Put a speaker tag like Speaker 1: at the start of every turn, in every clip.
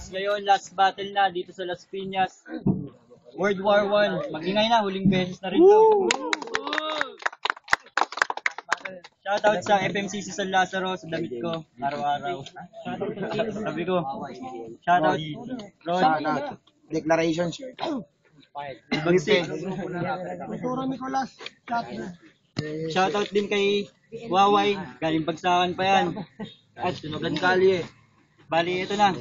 Speaker 1: Ngayon, last battle na dito sa Las Piñas. World War I. Magingay na, huling beses na rin to. Shoutout sa FMCC San Lazaro sa damit ko, araw-araw. Sabi ko, shoutout.
Speaker 2: Shoutout. Declaration.
Speaker 1: Bagsik. Shoutout din kay Waway, galing Bagsakan pa yan. At Tunugan Kali Bali, ito na.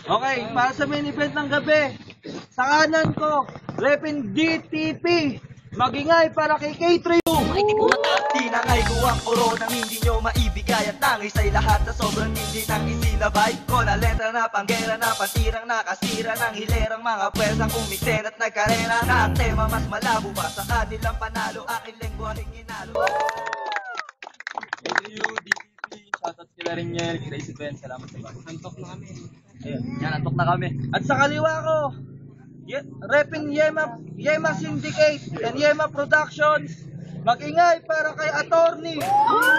Speaker 3: Okay, para sa main event ng gabi, sa kanan ko, Repin DTP, magingay para kay K3.
Speaker 4: Di na ngay guwang oro nang hindi nyo maibigay at tangis ay lahat sa sobrang hindi nang isinabay ko na letra na panggera na patirang nakasira ng hilerang mga pwersang kumiksen at nagkarera na ang tema mas malabo pa sa kanilang panalo aking lengguaheng inalo.
Speaker 1: Thank you, DPP. Shoutout kila rin niya, Gracie Ben. Salamat sa bago. Nantok na kami. Ayun, yan, nantok na kami.
Speaker 3: At sa kaliwa ko, Repin Yema Syndicate and Yema Productions, magingay para kay Attorney.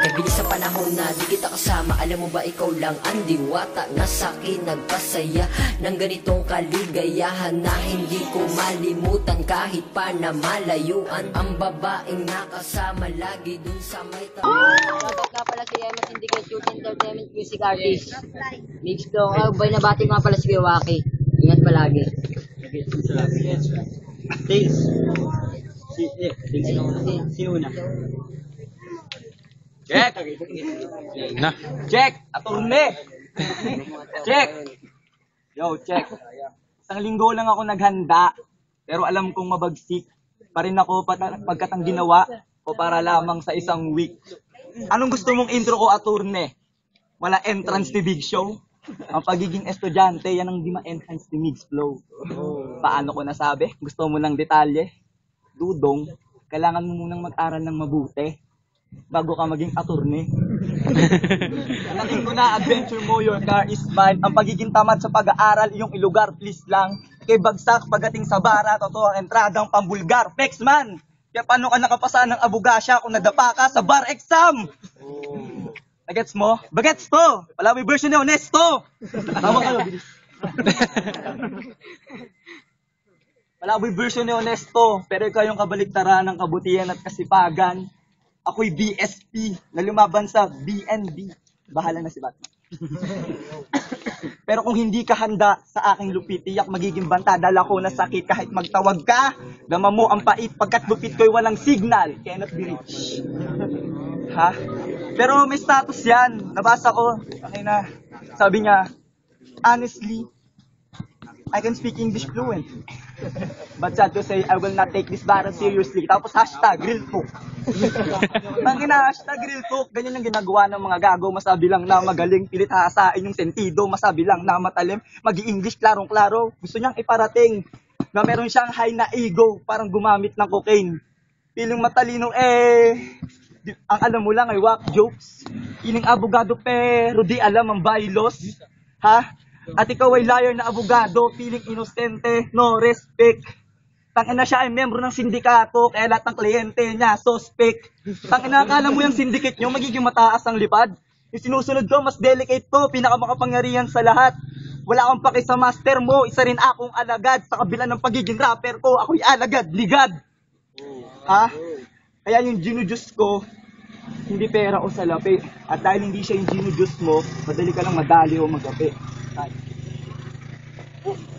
Speaker 5: Kabilis sa panahon na di kita kasama, alam mo ba ikaw lang ang diwata na sa'kin nagpasaya ng ganitong kaligayahan na hindi ko malimutan kahit pa na malayuan ang babaeng nakasama lagi dun sa may
Speaker 6: Shoutout nga pala si Yema Syndicate Youth Entertainment Music Artist. Mix to. Binabati ko nga pala si Kiwaki. Ingat palagi.
Speaker 1: Thanks. Si Una.
Speaker 3: Check! Check! Attorney! Check!
Speaker 1: Yo, check. Isang linggo lang ako naghanda, pero alam kong mabagsik pa rin ako pagkat ang ginawa o para lamang sa isang week. Anong gusto mong intro ko, Attorney? Wala entrance ni Big Show? Ang pagiging estudyante, yan ang di ma-enhance ni Mix Flow. Paano ko nasabi? Gusto mo ng detalye? Dudong, kailangan mo munang mag-aral ng mabuti bago ka maging attorney. Alaking ko na, adventure mo, your car is mine. Ang pagiging tamad sa pag-aaral, iyong ilugar, please lang. Kay bagsak, pagating sa bara, totoo ang entradang pambulgar. Pex man! Kaya paano ka nakapasa ng abugasya kung nadapa ka sa bar exam? Nagets mo? Bagets to! Palawi version ni Honesto! Tama kayo, bilis. Palawi version ni Honesto, pero ikaw yung kabaliktaran ng kabutihan at kasipagan. Ako'y BSP na lumaban sa BNB. Bahala na si Batman. Pero kung hindi ka handa sa aking lupit, tiyak magiging banta, dala ko na sakit kahit magtawag ka. Dama mo ang pait pagkat lupit ko'y walang signal. Cannot be reached. Ha? Pero may status yan. Nabasa ko. Okay na. Sabi niya, honestly, I can speak English fluent. But sad to say, I will not take this battle seriously. Tapos hashtag, real talk. Tangina, hashtag real talk. Ganyan ang ginagawa ng mga gago. Masabi lang na magaling, pilit hasain yung sentido. Masabi lang na matalim, mag-i-English klarong-klaro. Gusto niyang iparating na meron siyang high na ego, parang gumamit ng cocaine. Piling matalino ang alam mo lang ay whack jokes. Piling abogado pero di alam ang bylaws. Ha? At ikaw ay liar na abogado, piling inosente, no respect. Tangina siya ay membro ng sindikato, kaya lahat ng kliyente niya, suspect. Tangina, akala mo yung syndicate nyo, magiging mataas ang lipad. Yung sinusunod ko, mas delicate to, pinakamakapangyarihan sa lahat. Wala akong paki sa master mo, isa rin akong alagad. Sa kabila ng pagiging rapper ko, ako'y alagad, ligad. Ha? Kaya yung ginujus ko, hindi pera o salapi. At dahil hindi siya yung ginujus mo, madali ka lang madali o magapi.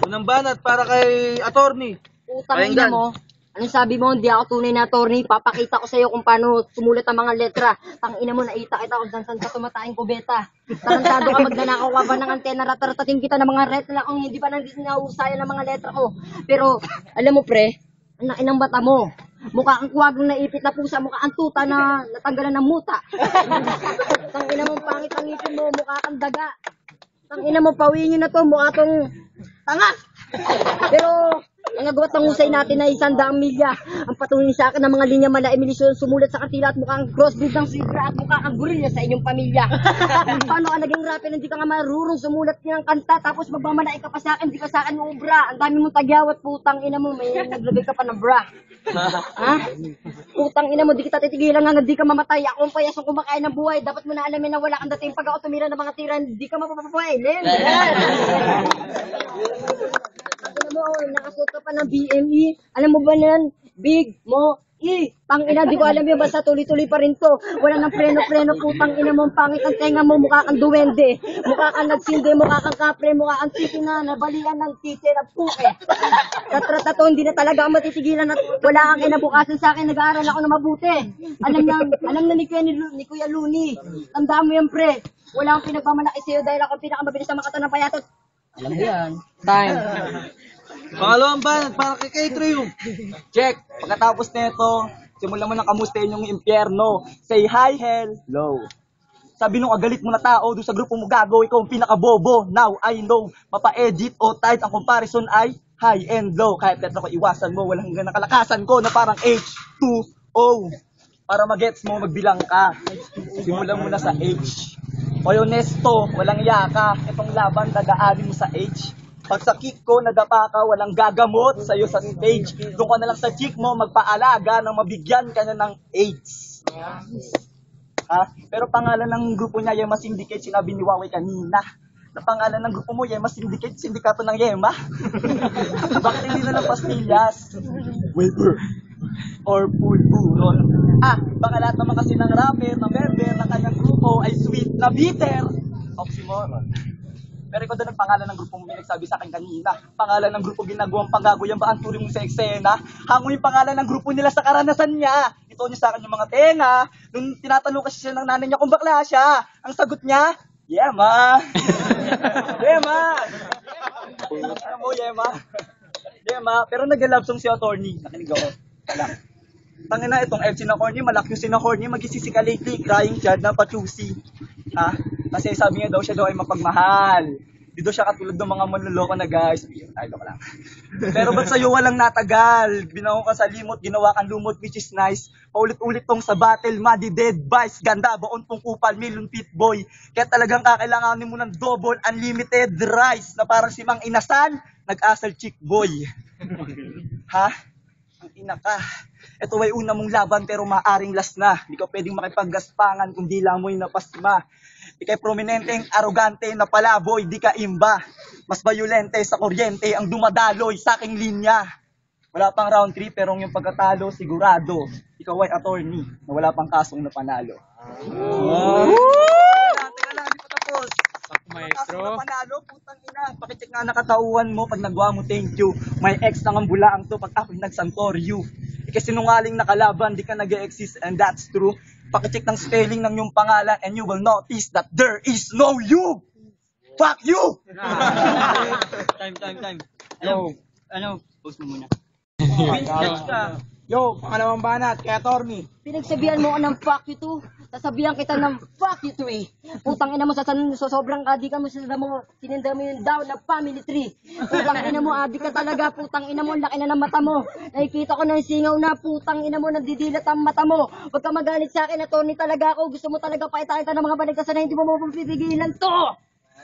Speaker 3: Unang banat para kay Attorney.
Speaker 6: Utang ina mo. Anong sabi mo? Hindi ako tunay na attorney. Papakita ko sa iyo kung paano sumulat ang mga letra. Tang ina mo, naita kita kung saan ka tumataing kubeta. Tarantado ka, magnanakaw ka pa ng antena, rataratating kita ng mga letra kung hindi pa nang nauusayan ng mga letra ko. Pero, alam mo pre, ang laki ng bata mo. Mukha kang kuwagang naipit na pusa, mukha kang tuta na natanggalan ng muta. Tangina mo, pangit ang ngipin mo, mukha kang daga. Tangina mo, pawiin nyo na to, mukha tong tanga. Pero, ang agwat ng husay natin ay 100 milya. Ang patunay sa akin ng mga linya mala emilisyon sumulat sa kantila at mukhang crossbreed ng zebra at mukha kang gorilla sa inyong pamilya. Paano ka naging rapper, hindi ka nga marurong sumulat ng kanta tapos magmamalaki ka pa sa akin, hindi ka sa akin ubra. Ang dami mong tagyawat, putang ina mo, may naglagay ka pa ng bra. Ha? Putang ina mo, di kita titigilan nga, di ka mamatay. Ako ang payasong kumakain ng buhay. Dapat mo na alamin na wala kang dating pag ako tumira ng mga tira, di ka mapapapuhay. Alam mo, nakasuot ka pa ng BME. Alam mo ba na yan? Big Mo E. Tangina, di ko alam yun. Basta tuloy-tuloy pa rin to. Wala nang preno-preno. Putang ina mo, pangit ang tenga mo. Mukha kang duwende. Mukha kang nagsindi. Mukha kang kapre. Mukha kang titi na nabalian ng titi na puke. Katrata to, hindi na talaga ako matitigilan at wala kang kinabukasan sa akin. Nag-aaral ako na mabuti. Alam na ni Kuya Luni. Tandaan mo yan, pre. Wala akong pinagmamalaki sa'yo dahil ako pinakamabilis na makata ng payatot. Alam mo yan. Time.
Speaker 3: Pangalawang banat para kay K3 yung.
Speaker 1: Check! Pagkatapos nito, simulan mo na kamustahin yung impyerno. Say hi, hello. Sabi nung agalit mo na tao, doon sa grupo mo gago, ikaw ang pinakabobo. Now I know, mapa-edit o tight ang comparison ay high and low. Kahit tetlo ko iwasan mo, walang hanggang nakalakasan ko na parang H2O. Para magets mo, magbilang ka. Simulan mo na sa H. O honesto, walang yaka. Itong laban, dadaanin mo sa H. Pag sa kick ko, nadapa ka, walang gagamot sa'yo sa stage. Doon ka na lang sa chick mo, magpaalaga nang mabigyan ka na ng AIDS. Ha? Pero pangalan ng grupo niya, Yema Syndicate, sinabi ni Huawei kanina. Na pangalan ng grupo mo, Yema Syndicate, sindikato ng Yema. Bakit hindi na lang pastillas? Wafer. Or full buron. Baka lahat naman kasi ng rapper, ng member, ng kanyang grupo ay sweet na bitter. Oxymoron. Pero ikaw doon ang pangalan ng grupo mo, may nagsabi sa akin kanina. Pangalan ng grupo ginagawang panggago, yan ba ang turing mo sa eksena? Hango yung pangalan ng grupo nila sa karanasan niya. Ito niya sa akin yung mga tenga. Nung tinatanong kasi siya ng nanay niya kung bakla siya, ang sagot niya, Yema. Yema. Ano mo, Yema? Yema. Pero nag-love song si attorney. Nakinig ako. Wala. Tangina itong FC na corny, malakyusin na corny, magisisi ka lately, crying chad na pa-choosy. Ha? Kasi sabi niya daw siya daw ay mapagmahal. Di daw siya katulad ng mga manluloko na guys. Ay, ka lang. Pero ba't sa'yo walang natagal? Binaho ka sa limot, ginawa kang lumot, which is nice. Paulit-ulit tong sa battle, madi dead vice, ganda, baon pong kupal, million feet boy. Kaya talagang kakailanganin mo ng double, unlimited rice, na parang si Mang Inasal, nag-asal chick boy. Ha? Ang ina ka. Ito ay una mong laban pero maaring last na. Hindi ka pwedeng makipaggaspangan kung di lang mo'y napasma. Ika'y prominenteng, arogante na palaboy, di ka imba. Mas violente sa kuryente ang dumadaloy sa aking linya. Wala pang round 3 pero yung pagkatalo sigurado. Ikaw ay attorney na wala pang kasong napanalo. Teka lang, di pa tapos. Maestro. Kasong napanalo, putang ina. Pakicheck nga nakatauhan mo pag nagwa mo thank you. May ex na ang bulaang to pag ako'y nagsantoryo. Sinungaling nakalaban, di ka nag-exist and that's true. Pakicheck ng spelling ng yung pangalan and you will notice that there is no you. Fuck you!
Speaker 3: Time.
Speaker 1: Ano? Post mo muna.
Speaker 2: Yo, pangalawang banat, kay attorney.
Speaker 6: Pinagsabihan mo ko ng fuck you too. Sasabihan kita ng fuck you three. Putang ina mo sa sobrang adi ka mo sininda mo yung down na family tree. Putang ina mo adi ka talaga, putang ina mo laki na ng mata mo. Nakikita ko na yung singaw na putang ina mo nagdidilat ang mata mo. Huwag ka magalit sa akin, attorney talaga ako. Gusto mo talaga pakita ng mga baligtasan na hindi mo mapapigilan to.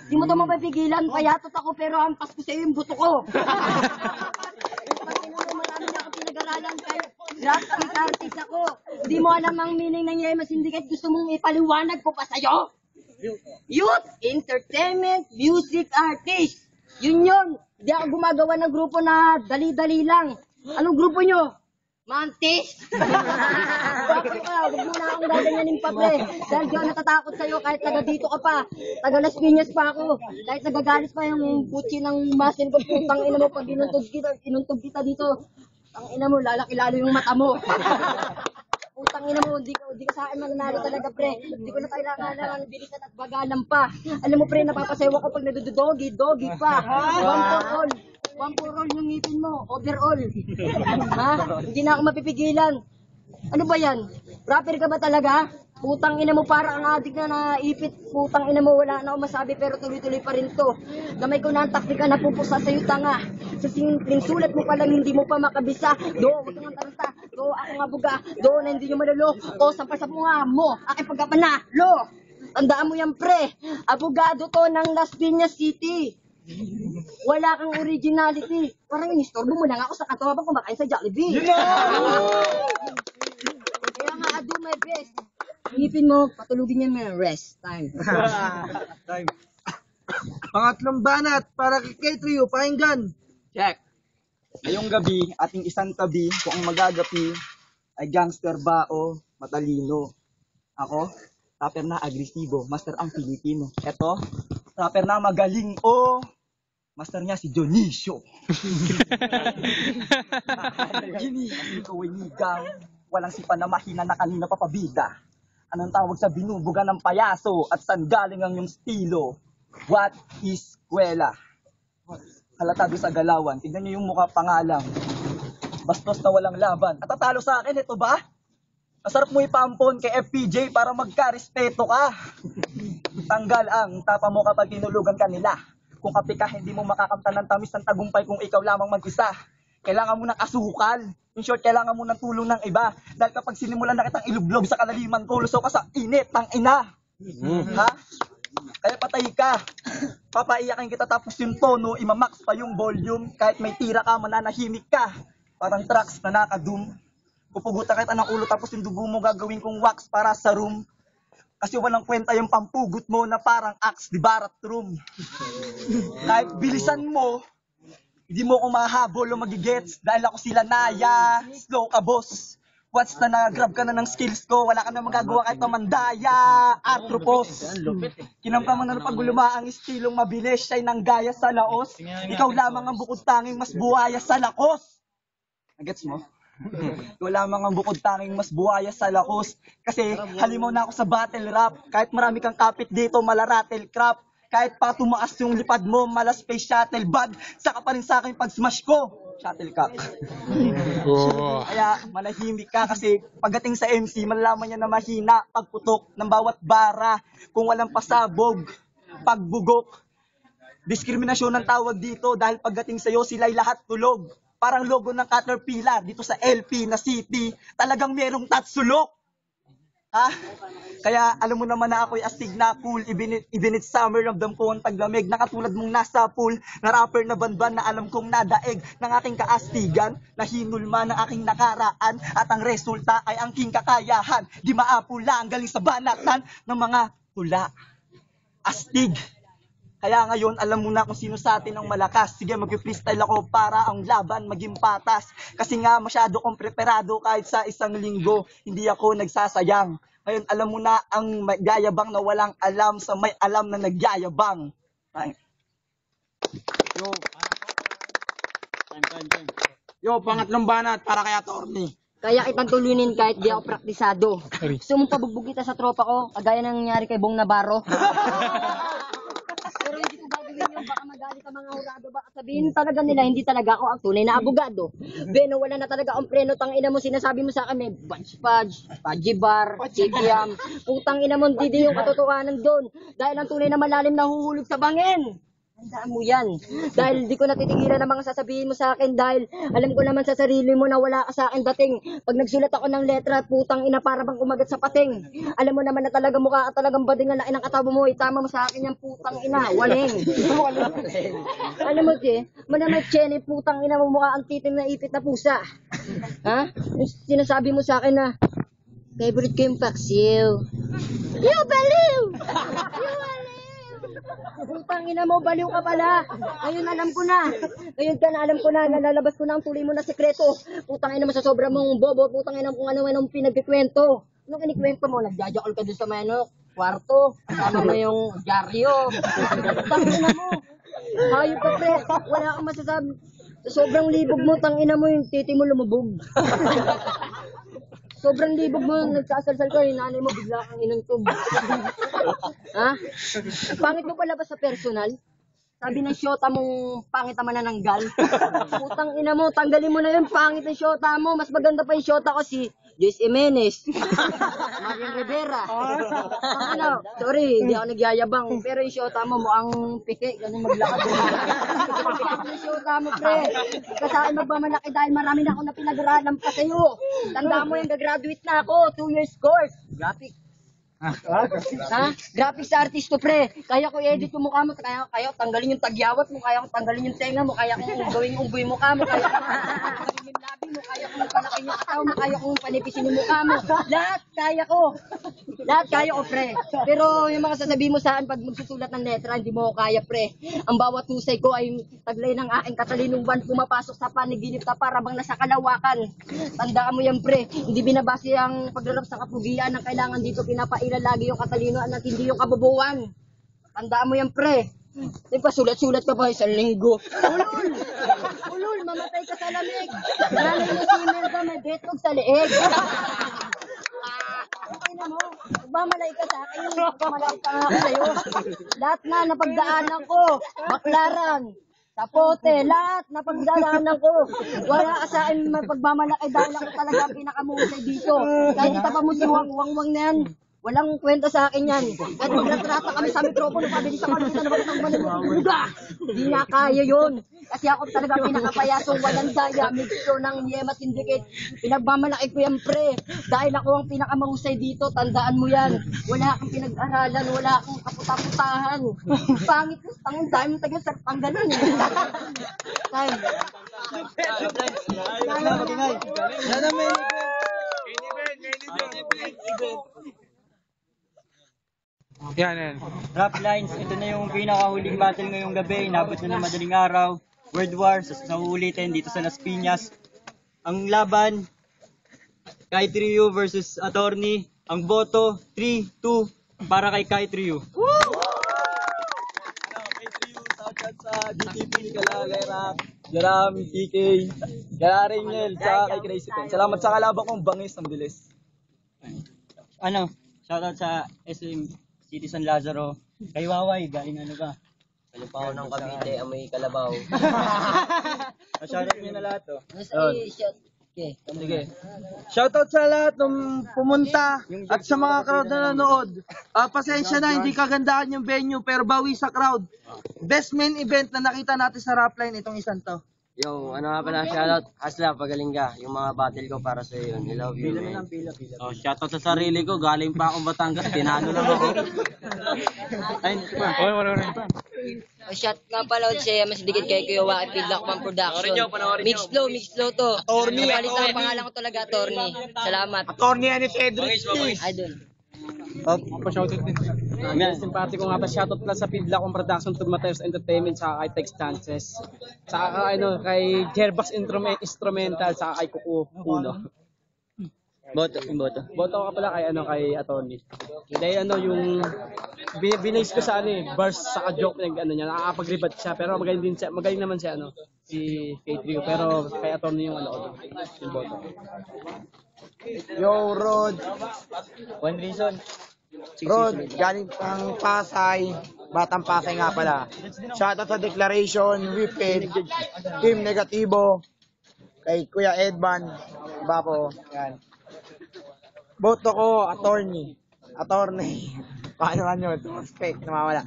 Speaker 6: Hindi mo to mapapigilan, payatot ako pero ampas ko sa iyo yung buto ko. Putang ina mo marami na ako pinag-aralan kayo. Graphic artist ako. Hindi mo alam ang meaning ng Yema Syndicate. Gusto mong ipaliwanag ko pa sa'yo? Youth Entertainment Music Artist. Yun. Hindi ako gumagawa ng grupo na dali-dali lang. Anong grupo nyo? Mantis? Bakit ka? Huwag mo na akong gaganyanin pa, pre. Dahil di ako natatakot sa'yo kahit taga dito ka pa. Taga Las Piñas pa ako. Kahit nagagalis pa yung putsi ng masin ko. Putang ina mo pag inuntog kita dito. Ang ina mo, lalaki-lalo yung mata mo. Putang ina mo, di ka sa akin mananalo talaga, pre. Hindi ko na kailangan ng bilisan at bagalan pa. Alam mo, pre, napapasewa ko pag nadudogi pa. One for all. One for all yung ngipin mo. Overall. Ha? Hindi na ako mapipigilan. Ano ba yan? Rapper ka ba talaga? Putang ina mo, para ang adik na naipit. Putang ina mo, wala na ako masabi pero tuloy-tuloy pa rin to. Gamay ko na ang taktika na pupusa sa'yo, tanga. Sa simpleng sulat mo palang hindi mo pa makabisa. Do, huwag kang taranta. Do, ako nga buga. Do, na hindi nyo malalo. O, sampal sa bunga mo. Aking pagkapanalo. Tandaan mo yan, pre. Abogado to ng Las Piñas City. Wala kang originality. Parang inistorbo mo lang ako sa kanto habang kumakain sa Jollibee. Kaya nga, I do my best. Ngipin mo, patulugin niya may rest time.
Speaker 3: Pangatlong banat para kay Trio, pakinggan.
Speaker 1: Check. Ngayong gabi, ating isang tabi, kung ang magagapi ay gangster ba o matalino. Ako, rapper na agresibo, master ang Pilipino. Eto, rapper na magaling o master niya si Dionisio. Kasi ikaw ay nigang, walang sipa na mahina na kanina papabida. Anong tawag sa binubuga ng payaso at saan galing ang iyong stilo? What is kwela? Halata doon sa galawan. Tignan niyo yung mukha pangalang. Bastos na walang laban. At tatalo sa akin, ito ba? Masarap mo ipampon kay FPJ para magka-respeto ka. Tanggal ang tapa mo kapag tinulugan ka nila. Kung kape ka, hindi mo makakamtan ng tamis ng tagumpay kung ikaw lamang mag-isa. Kailangan mo ng asukal. In short, kailangan mo ng tulong ng iba. Dahil kapag sinimulan na kitang ilublob sa kalaliman ko, lusaw ka sa init ng ina. Ha? Kaya patay ka. Papaiyakin kita tapos yung tono, imamax pa yung volume. Kahit may tira ka, mananahimik ka. Parang trucks na nakadum. Pupugutan kita ng ulo tapos yung dugo mo gagawin kong wax para sa room. Kasi walang kwenta yung pampugot mo na parang axe di barat room. Kahit bilisan mo, hindi mo ko mahabol o magigets dahil ako sila naya. Slow ka, boss. Once na nag-grab ka na ng skills ko, wala ka na magagawa kahit mamandaya. Artropos. Kinamka mo na ng pagguluma ang estilong mabilis, siya'y nanggaya sa laos. Ikaw lamang ang bukod tanging mas buhaya sa lakos. Nagets mo? Ikaw lamang ang bukod tanging mas buhaya sa lakos. Kasi halimaw na ako sa battle rap. Kahit marami kang kapit dito, mala rattle crap. Kahit pa tumaas yung lipad mo, mala space shuttle bag, saka pa rin sa akin pag smash ko. Shuttlecock. Kaya manahimik ka kasi pagdating sa MC, malalaman niya na mahina pagputok ng bawat bara. Kung walang pasabog, pagbugok. Diskriminasyon ang tawag dito dahil pagdating sa'yo, sila'y lahat tulog. Parang logo ng Caterpillar dito sa LP na city, talagang merong tatsulok. Ha? Kaya alam mo naman na ako'y astig na cool, even it's summer, ramdam ko ang taglamig, na katulad mong nasa pool, na rapper na banban na alam kong nadaig ng aking kaastigan, na hinulma ng aking nakaraan, at ang resulta ay ang king kakayahan, di maapula ang galing sa banatan ng mga tula. Astig. Kaya ngayon, alam mo na kung sino sa atin ang malakas. Sige, mag-freestyle ako para ang laban maging patas. Kasi nga, masyado kong preparado kahit sa isang linggo. Hindi ako nagsasayang. Ngayon, alam mo na ang magyayabang na walang alam sa may alam na nagyayabang. Ay.
Speaker 2: Yo, pangatlong banat para kay Atty.
Speaker 6: Kaya kitang tulunin kahit di ako praktisado. Gusto mong pabugbog kita sa tropa ko, kagaya ng nangyari kay Bong Navarro. Pero hindi ko gagawin yun, baka magalit ang mga hurado, baka sabihin talaga nila, hindi talaga ako ang tunay na abogado. Beno, wala na talaga ang preno, tangina mo, sinasabi mo sa akin, may badge, pajibar, chikiam, putang ina mo, hindi yung katotohanan doon. Dahil ang tunay na malalim na huhulog sa bangin. Tandaan mo yan. Dahil di ko natitigilan ng mga sasabihin mo sa akin dahil alam ko naman sa sarili mo na wala ka sa akin dating. Pag nagsulat ako ng letra, putang ina para bang kumagat sa pating. Alam mo naman na talaga mukha ka talagang bading ang laki ng katabo mo. Itama mo sa akin yung putang ina. Waling. Alam mo, Che, manamay Chene, putang ina mo mukha ang titim na ipit na pusa. Ha? Yung sinasabi mo sa akin na favorite ko yung paksiw. You baliw! You baliw! Putang ina mo, baliw ka pala. Ngayon alam ko na. Ngayon ka na alam ko na. Nalalabas ko na ang tuloy mo na sekreto. Putang ina mo sa sobrang mong bobo. Putang ina kung ano-anong pinagkikwento. Anong kinikwento mo? Nagjajakol ka dun sa may kwarto. Kasama mo yung dyaryo. Putang ina mo. Hayop ka, pre. Wala kang masasabi. Sobrang libog mo, tang ina mo yung titi mo lumubog. Sobrang libog mo, nagsasalsal ka, yung nanay mo, bigla kang inuntog. Ha? Pangit mo palabas sa personal? Sabi ng syota mong pangit naman nananggal. Putang ina mo, tanggalin mo na yun, pangit ng syota mo. Mas maganda pa yung syota ko si Joyce Jimenez. Marian Rivera. Ano, sorry, hindi ako nagyayabang. Pero yung syota mo, mukhang pike, ganun maglakad. Yung syota mo, pre. Kasi akin magmamalaki dahil marami na ako na pinag-aralan pa sa'yo. Tandaan mo yung gagraduate na ako, 2 years course. Graphic. Ha? Graphics artist to, pre. Kaya ko i-edit yung mukha mo, kaya ko tanggalin yung tagyawat mo, kaya ko tanggalin yung tenga mo, kaya ko gawin yung unggoy mukha mo, kaya ko tanggalin yung labi mo, kaya ko palakin yung katawan mo, kaya ko panipisin yung mukha mo. Lahat kaya ko. Lahat kaya ko, pre. Pero yung mga sasabihin mo sa akin pag magsusulat ng letra, hindi mo ko kaya, pre. Ang bawat husay ko ay taglay ng aking katalinuhan pumapasok sa paniginip na para bang nasa kalawakan. Tandaan mo yan, pre. Hindi binabase ang paglalap sa kapugian ng kailangan dito pinapailan lagi yung katalinoan at hindi yung kabubuan. Tandaan mo yan, pre. Nagpasulat-sulat ka pa isang linggo. Ulul! Ulul, mamatay ka sa lamig. Nanay mo si Imelda, may betog sa leeg. Okay na mo. Magmamalay ka sa akin. Magmamalay ka nga ako sa'yo. Lahat na napagdaanan ko. Baklaran. Tapote, lahat na pagdadaanan ko. Wala ka sa akin pagmamalaki dahil ako talaga ang pinakamusay dito. Kahit kita pa mo si Wang na yan. Walang kwenta sa akin yan. Kahit maglatrata kami sa mikropono, pabilis ako kita naman ng manimuluga. Hindi na kaya yun. Kasi ako talaga pinakapayasong walang daya, mixture ng Yema Syndicate. Pinagmamalaki ko yan, pre. Dahil ako ang pinakamahusay dito, tandaan mo yan. Wala akong pinag-aralan, wala akong kaputaputahan. Pangit mo, tangin dahil mo tagal sa panggalan. Time.
Speaker 3: Yan ang main
Speaker 2: Yan.
Speaker 1: Rap lines, ito na yung pinakahuling battle ngayong gabi. Inabot na ng madaling araw. World War, sa uulitin dito sa Las Piñas. Ang laban, Kai Trio versus Attorney. Ang boto, 3-2 para kay Kai Trio. Kai Trio, shoutout sa DTP, Kalalay Rap, Jaram, TK, Kalaring Nel, sa kay Crazy Ten. Salamat sa kalaban kong bangis, ang bilis. Ano, shoutout sa SM City San Lazaro. Kay Waway, galing ano ba?
Speaker 5: Kalipaw ng Cavite, amoy kalabaw.
Speaker 1: Shoutout niyo na lahat, oh.
Speaker 6: Okay.
Speaker 1: Sige.
Speaker 3: Shoutout sa lahat ng pumunta at sa mga crowd na nanood. Pasensya na, hindi kagandahan yung venue pero bawi sa crowd. Best main event na nakita natin sa Rapline itong isang to.
Speaker 5: Yo, ano nga pala, shoutout, Hasla, pagaling ka. Yung mga battle ko para sa yun. I love you, man.
Speaker 2: Oh, shoutout sa sarili ko. Galing pa akong Batangas. Tinalo lang ako.
Speaker 6: Shot nga pala siya, mas dikit kay Kuya Waki, Feedlockman Production. Mix flow to. Attorney, walis ang pangalan ko talaga, Attorney. Salamat.
Speaker 2: Attorney Anis Edric.
Speaker 6: Idol.
Speaker 2: Shoutout din. Simpati ko nga pa shoutout lang sa Feedlockman Production, Tugmatayos Entertainment, sa kay Tex Chances. Sa kay Jerbax Instrumental, sa kay Kuku Puno.
Speaker 1: Boto.
Speaker 2: Boto ka pala kay Attorney. Dahil yung binase ko sa bars sa joke niya nakakapag-rebut siya pero magaling naman siya si K3 pero kay Attorney yung yung boto.
Speaker 7: Yo, Rod.
Speaker 1: One reason.
Speaker 7: Rod, galing pang Pasay. Batang Pasay nga pala. Shoutout sa Declaration, Whipped, Team Negatibo, kay Kuya Edban, Bapo, yan. Boto ko, Attorney. Paano man yun? Respect, namawala.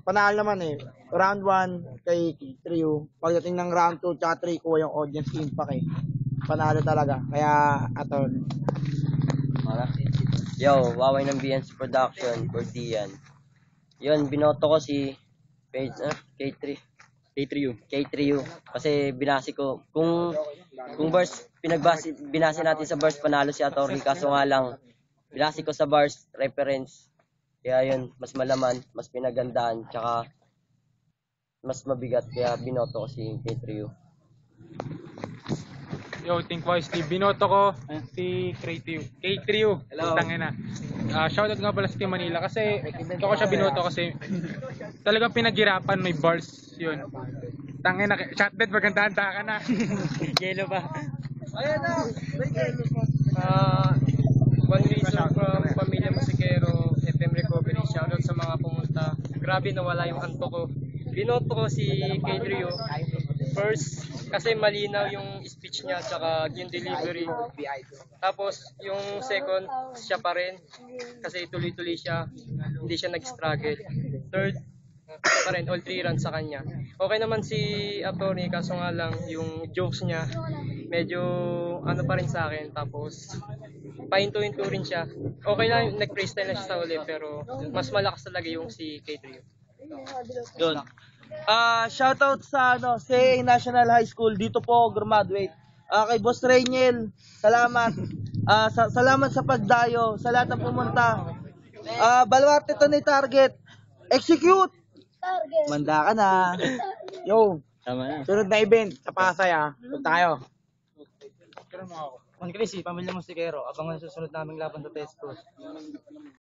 Speaker 7: Panalo naman Round 1 kay Trio. Pagdating ng round 2 tsaka 3, kuha yung audience impact Panalo talaga. Kaya, Attorney.
Speaker 5: Yo, Waway ng BNC Production, Cordian. Yun, binoto ko si K3. K3U. Kasi binasi ko. Kung verse, binasi natin sa verse, panalo si Attorney. Kaso nga lang, binasi ko sa bars, reference. Kaya yun, mas malaman, mas pinagandaan, tsaka mas mabigat. Kaya binoto ko si K3U.
Speaker 8: Yo, think wisely. Binoto ko si K3U. Tangina. Shoutout nga pala sa Team Manila kasi ito ko siya binoto kasi talagang pinaghirapan, may bars yun. Tangina, shotbed magandahan ka na.
Speaker 1: Yellow ba?
Speaker 3: Ayan na!
Speaker 8: One reason from Pamilya Musikero, FM Recovery. Shoutout sa mga pumunta.
Speaker 2: grabe nawala yung anto ko. Binoto ko si Kate Rio. First, kasi malinaw yung speech niya tsaka yung delivery. Tapos, yung second, siya pa rin. Kasi tuloy-tuloy siya. Hindi siya nag-struggle. Third, siya pa rin, all 3 runs sa kanya. Okay naman si attorney, kaso nga lang yung jokes niya, medyo ano pa rin sa akin. Tapos, pahinto-hinto rin siya. Okay lang, nag-freestyle na siya sa uli, pero mas malakas talaga yung si Kate Rio.
Speaker 3: Yun. Shoutout sa CA National High School dito po graduate. Kay Boss Rainiel, salamat. Salamat sa pagdayo, sa lahat ng pumunta. Baluarte to ni Target. Execute. Manda ka na.
Speaker 7: Yo,
Speaker 1: Tama na.
Speaker 7: sunod na event sa Pasay Punta kayo.
Speaker 2: Man Chris, pamilya mo si Kero, abangan sa susunod naming laban sa Tesco.